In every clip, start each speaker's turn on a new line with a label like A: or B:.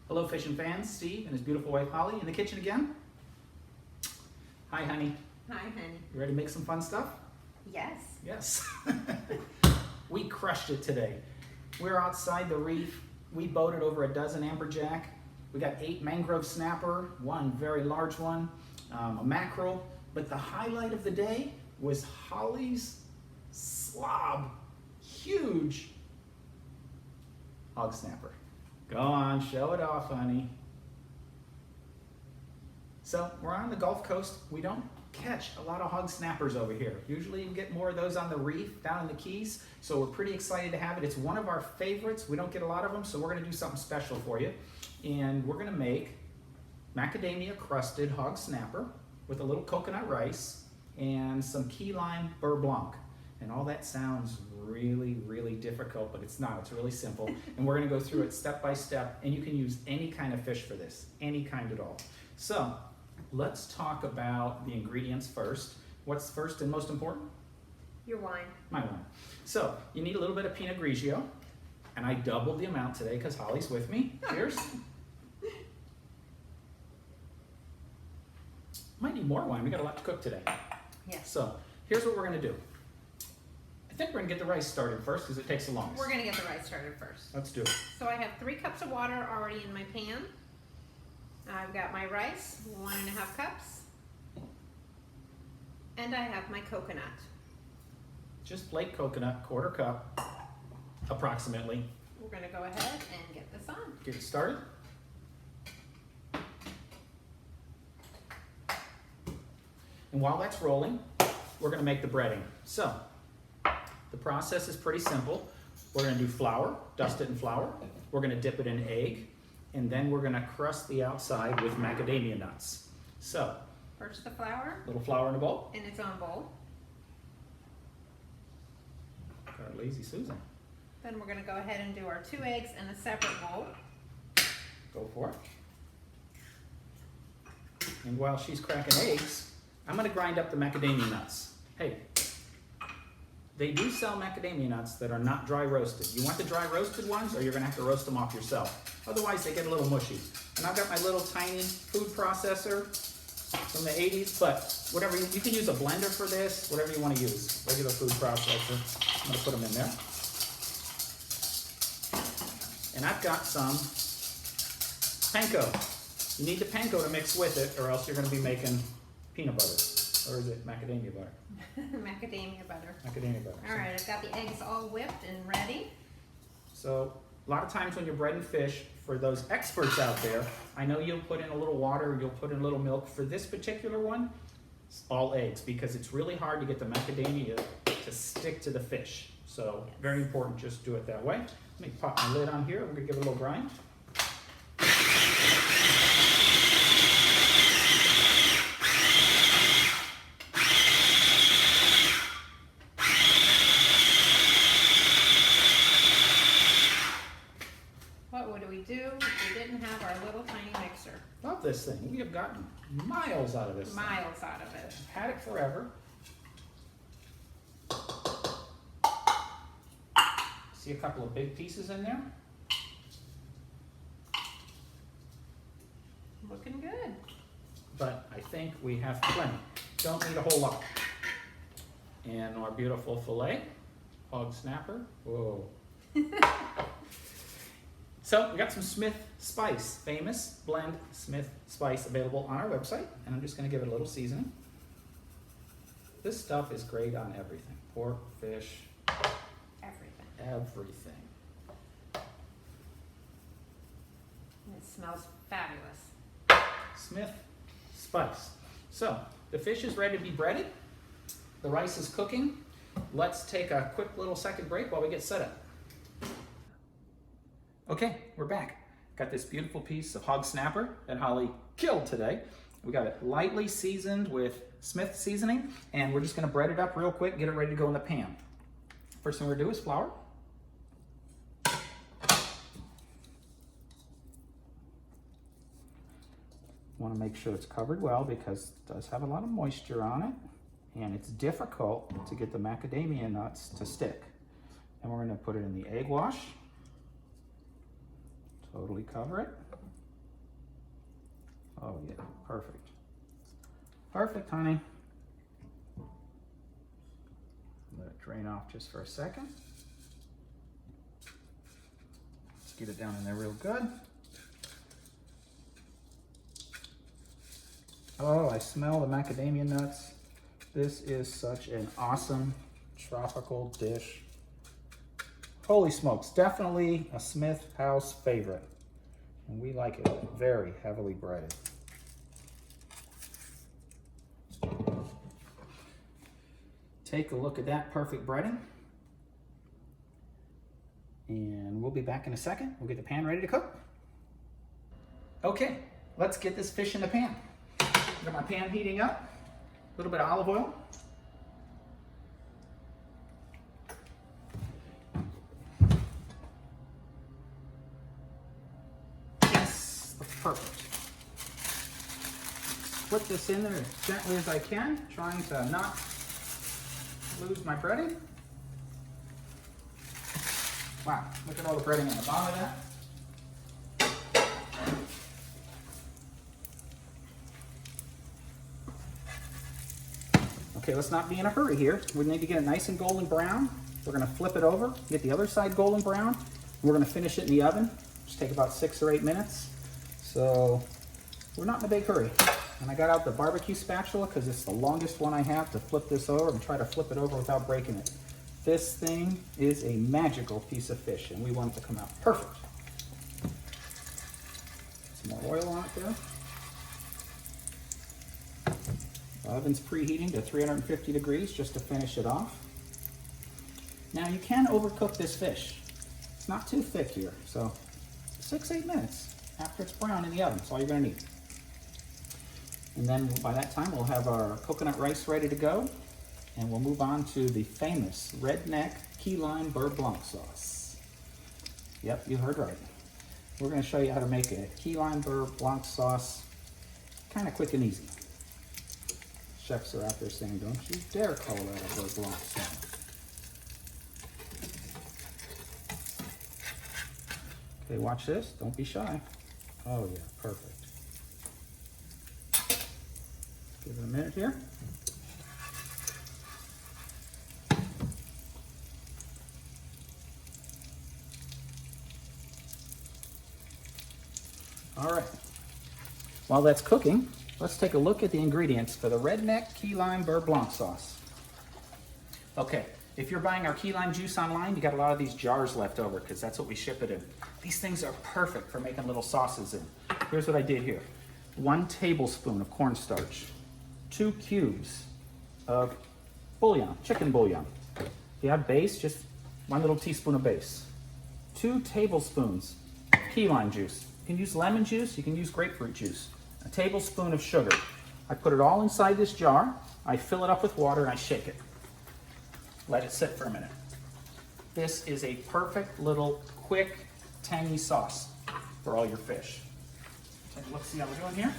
A: Hello, fishing fans. Steve and his beautiful wife Holly in the kitchen again. Hi, honey.
B: Hi, honey.
A: You ready to make some fun stuff?
B: Yes.
A: Yes. We crushed it today. We're outside the reef. We boated over a dozen amberjack. We got 8 mangrove snapper, 1 very large one, a mackerel. But the highlight of the day was Holly's slob, huge hog snapper. Go on, show it off, honey. So we're on the Gulf Coast. We don't catch a lot of hog snappers over here. Usually you get more of those on the reef down in the Keys. So we're pretty excited to have it. It's one of our favorites. We don't get a lot of them, so we're gonna do something special for you. And we're gonna make macadamia crusted hog snapper with a little coconut rice and some key lime beurre blanc. And all that sounds really, really difficult, but it's not. It's really simple. And we're gonna go through it step by step, and you can use any kind of fish for this, any kind at all. So let's talk about the ingredients first. What's first and most important?
B: Your wine.
A: My wine. So you need a little bit of Pinot Grigio, and I doubled the amount today because Holly's with me. Cheers. Might need more wine. We got a lot to cook today.
B: Yes.
A: So here's what we're gonna do. I think we're gonna get the rice started first because it takes the longest.
B: We're gonna get the rice started first.
A: Let's do it.
B: So I have 3 cups of water already in my pan. I've got my rice, 1.5 cups. And I have my coconut.
A: Just flake coconut, 1/4 cup, approximately.
B: We're gonna go ahead and get this on.
A: Get it started. And while that's rolling, we're gonna make the breading. So, the process is pretty simple. We're gonna do flour, dust it in flour. We're gonna dip it in egg, and then we're gonna crust the outside with macadamia nuts. So,
B: First the flour
A: little flour in a bowl.
B: in its own bowl.
A: Got our lazy Susan.
B: Then we're gonna go ahead and do our 2 eggs in a separate bowl.
A: Go for it. And while she's cracking eggs, I'm gonna grind up the macadamia nuts. Hey, they do sell macadamia nuts that are not dry roasted. You want the dry roasted ones, or you're gonna have to roast them off yourself. Otherwise, they get a little mushy. And I've got my little tiny food processor from the 80s, but whatever, you can use a blender for this, whatever you wanna use. Regular food processor. I'm gonna put them in there. And I've got some panko. You need the panko to mix with it, or else you're gonna be making peanut butter. Or is it macadamia butter?
B: Macadamia butter.
A: Macadamia butter.
B: All right, I've got the eggs all whipped and ready.
A: So a lot of times when you're breading fish, for those experts out there, I know you'll put in a little water, you'll put in a little milk. For this particular one, it's all eggs, because it's really hard to get the macadamia to stick to the fish. So very important, just do it that way. Let me pop my lid on here. We're gonna give it a little grind.
B: What would we do if we didn't have our little tiny mixer?
A: Love this thing. We have gotten miles out of this thing.
B: Miles out of it.
A: Had it forever. See a couple of big pieces in there?
B: Looking good.
A: But I think we have plenty. Don't need a whole lot. And our beautiful filet, hog snapper. Whoa. So we got some Smith Spice, famous blend Smith Spice, available on our website. And I'm just gonna give it a little seasoning. This stuff is great on everything. Pork, fish,
B: Everything.
A: everything.
B: And it smells fabulous.
A: Smith Spice. So the fish is ready to be breaded. The rice is cooking. Let's take a quick little second break while we get set up. Okay, we're back. Got this beautiful piece of hog snapper that Holly killed today. We got it lightly seasoned with Smith seasoning, and we're just gonna bread it up real quick, get it ready to go in the pan. First thing we're gonna do is flour. Want to make sure it's covered well because it does have a lot of moisture on it, and it's difficult to get the macadamia nuts to stick. And we're going to put it in the egg wash. Totally cover it. Oh yeah, perfect. Perfect, honey. Let it drain off just for a second. Let's get it down in there real good. Oh, I smell the macadamia nuts. This is such an awesome tropical dish. Holy smokes, definitely a Smith House favorite. And we like it very heavily breaded. Take a look at that perfect breading. And we'll be back in a second. We'll get the pan ready to cook. Okay, let's get this fish in the pan. Got my pan heating up. A little bit of olive oil. Yes, perfect. Put this in there as gently as I can, trying to not lose my breading. Wow, look at all the breading on the bottom of that. Okay, let's not be in a hurry here. We need to get it nice and golden brown. We're gonna flip it over, get the other side golden brown. And we're gonna finish it in the oven. Just take about 6 or 8 minutes. So we're not in a big hurry. And I got out the barbecue spatula because it's the longest one I have to flip this over and try to flip it over without breaking it. This thing is a magical piece of fish and we want it to come out perfect. Some more oil on it there. The oven's preheating to 350 degrees just to finish it off. Now you can overcook this fish. It's not too thick here, so 6-8 minutes after it's brown in the oven. That's all you're gonna need. And then by that time we'll have our coconut rice ready to go, and we'll move on to the famous redneck key lime beurre blanc sauce. Yep, you heard right. We're gonna show you how to make a key lime beurre blanc sauce kind of quick and easy. Chefs are out there saying, don't you dare call that a beurre blanc sauce. Okay, watch this, don't be shy. Oh yeah, perfect. Give it a minute here. All right, while that's cooking, let's take a look at the ingredients for the redneck key lime beurre blanc sauce. Okay, if you're buying our key lime juice online, you got a lot of these jars left over because that's what we ship it in. These things are perfect for making little sauces in. Here's what I did here. 1 tablespoon of cornstarch, 2 cubes of bouillon, chicken bouillon. If you have base, just 1 little teaspoon of base. 2 tablespoons key lime juice. You can use lemon juice, you can use grapefruit juice. A tablespoon of sugar. I put it all inside this jar. I fill it up with water and I shake it. Let it sit for a minute. This is a perfect little quick, tangy sauce for all your fish. Take a look, see how we're doing here.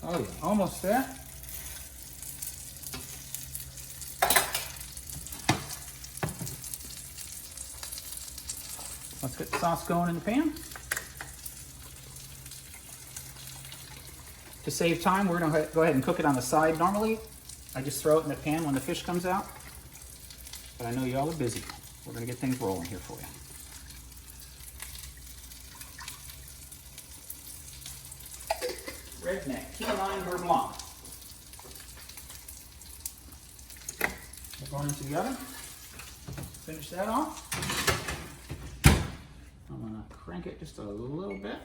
A: Oh yeah, almost there. Let's get the sauce going in the pan. To save time, we're gonna go ahead and cook it on the side. Normally, I just throw it in the pan when the fish comes out, but I know y'all are busy. We're gonna get things rolling here for you. Redneck key lime beurre blanc. We're going into the oven. Finish that off. I'm gonna crank it just a little bit.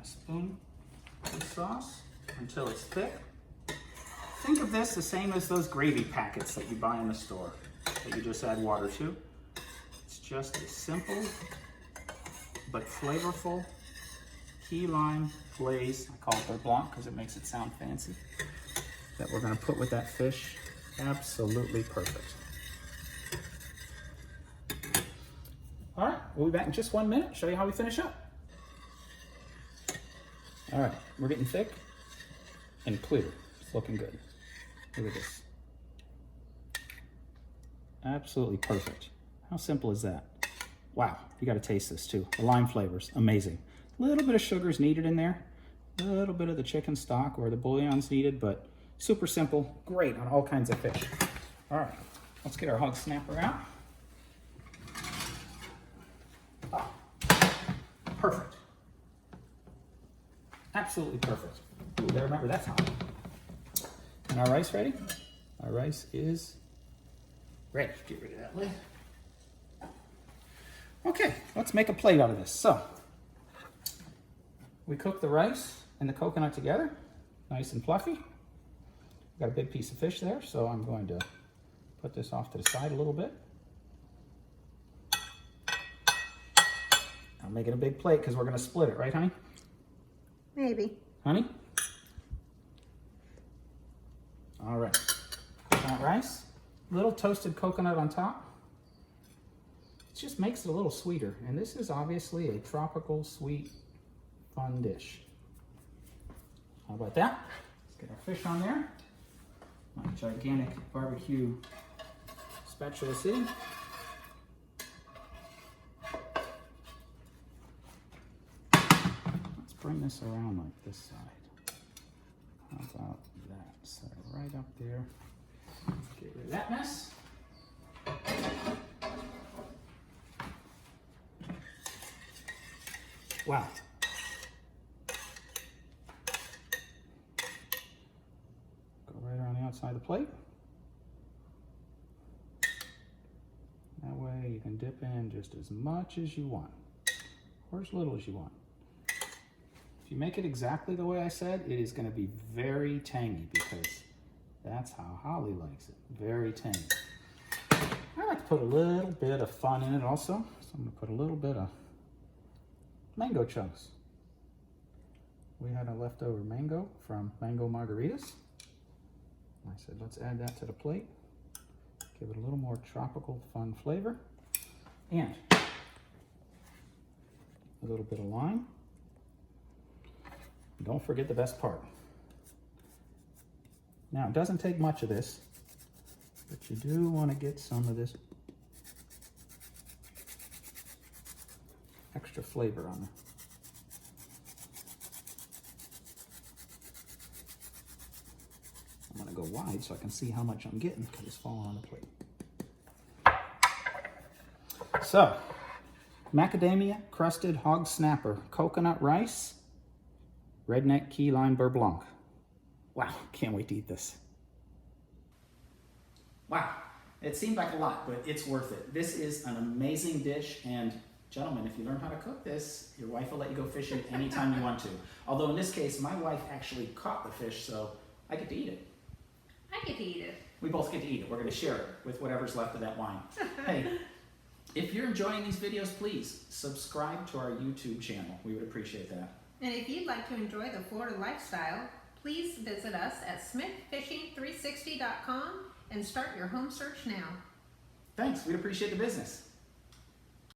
A: A spoon of sauce until it's thick. Think of this the same as those gravy packets that you buy in the store that you just add water to. It's just a simple but flavorful key lime glaze. I call it beurre blanc because it makes it sound fancy. That we're gonna put with that fish. Absolutely perfect. All right, we'll be back in just 1 minute, show you how we finish up. All right, we're getting thick and clear. It's looking good. Look at this. Absolutely perfect. How simple is that? Wow, you got to taste this too. The lime flavor's amazing. A little bit of sugar's needed in there. A little bit of the chicken stock or the bouillon's needed, but super simple. Great on all kinds of fish. All right, let's get our hog snapper out. Oh, perfect. Absolutely perfect. Ooh, gotta remember that's hot. And our rice ready? Our rice is ready. Get rid of that lid. Okay, let's make a plate out of this. So, we cook the rice and the coconut together, nice and fluffy. Got a big piece of fish there, so I'm going to put this off to the side a little bit. I'm making a big plate because we're going to split it, right, honey?
B: Maybe.
A: Honey? All right. Coconut rice, little toasted coconut on top. It just makes it a little sweeter. And this is obviously a tropical, sweet, fun dish. How about that? Let's get our fish on there. My gigantic barbecue spatula city. Let's bring this around like this side. How about that? Set it right up there. Get rid of that mess. Wow. Go right around the outside of the plate. That way you can dip in just as much as you want, or as little as you want. If you make it exactly the way I said, it is going to be very tangy because that's how Holly likes it. Very tangy. I like to put a little bit of fun in it also. So I'm going to put a little bit of mango chunks. We had a leftover mango from mango margaritas. I said, let's add that to the plate. Give it a little more tropical fun flavor. And a little bit of lime. Don't forget the best part. Now, it doesn't take much of this, but you do want to get some of this extra flavor on there. I'm going to go wide so I can see how much I'm getting because it's falling on the plate. So, macadamia crusted hog snapper, coconut rice, redneck key lime beurre blanc. Wow, can't wait to eat this. Wow, it seemed like a lot, but it's worth it. This is an amazing dish, and gentlemen, if you learn how to cook this, your wife will let you go fishing anytime you want to. Although in this case, my wife actually caught the fish, so I get to eat it.
B: I get to eat it.
A: We both get to eat it. We're going to share it with whatever's left of that wine. Hey, if you're enjoying these videos, please subscribe to our YouTube channel. We would appreciate that.
B: And if you'd like to enjoy the Florida lifestyle, please visit us at smithfishing360.com and start your home search now.
A: Thanks. We'd appreciate the business.